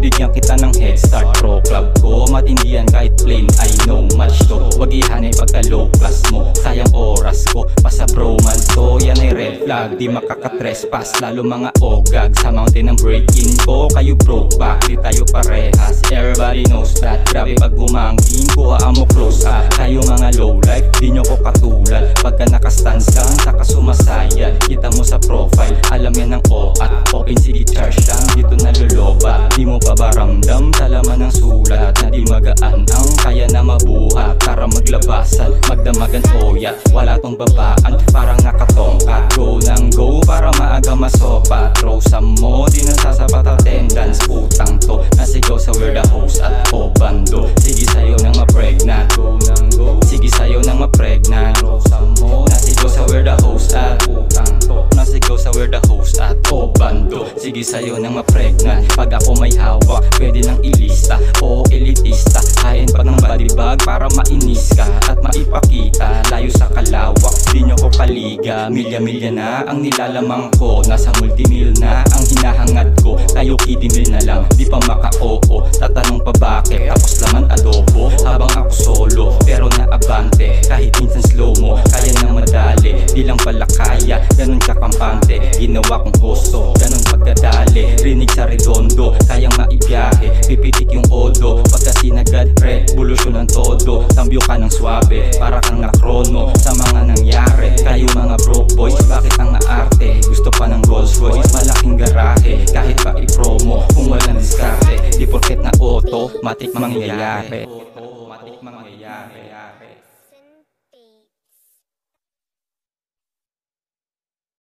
bibigyan kita ng head start. Pro club ko, matindihan kahit plain, I know match to. Wag ihanay pagka low class mo, sayang oras ko pa sa bromance ko. Yan ay red flag, di makakatrespass. Lalo mga ogag sa mountain ng break-in ko. Kayo broke back, di tayo parehas. Everybody knows that. Grabe pag bumangking ko, mo close up. Kayo mga low life, di nyo ko katulad. Pagka nakastance ka, saka sumasayad. Kita mo sa profile, alam yan ng OAT. Open city charge lang, dito nalulobat. Di mo pa ba ramdam, talaman ng sulat na di magaan ang kaya na mabuhat. Para maglabasan, magdamagan oyat. Wala tong babaan, parang nakatongkat. Go nang go para maaga masopa. Throw some mo, di nasasapat attendance. Utang to, nasigaw sa where the host at o bando. Sige sayo nang mapregnant. Go nang go, sige sayo nang mapregnant. Throw some mo, nasigaw sa where the host at utang to, nasigaw sa where the host at o bando. Sige sayo nang mapregnant. Pag ako may hawak, pwede nang ilista o elitista. Hain pag ng body bag para mainis ka at maipakita. Layo sa kalawak, di nyo ko kaliga. Milya-milya na ang nilalamang ko. Nasa multimil na ang hinahangad ko. Kayo kidimil na lang, di pa maka-oo. Tatanong pa bakit, tapos laman adobo. Habang ako solo, pero naabante. Kahit minsan slow mo, kaya nang madali. Di lang pala kaya, ganun kakampante. Ginawa kong hosto, ganun pagkadali. Rinig sa redondo, kayang maibiyahe. Pipitik yung odo, pagka sinagad revolusyon ng todo. Cambio ka ng swabe, para kang nakrono sa mga nangyari. Kayo mga broke boys, bakit ang naarte? Gusto pa ng Rolls Royce, malaking garahe. Kahit pa i-promo, kung walang diskarte. Di porket na auto, matik mangyayari. Matik mangyayari.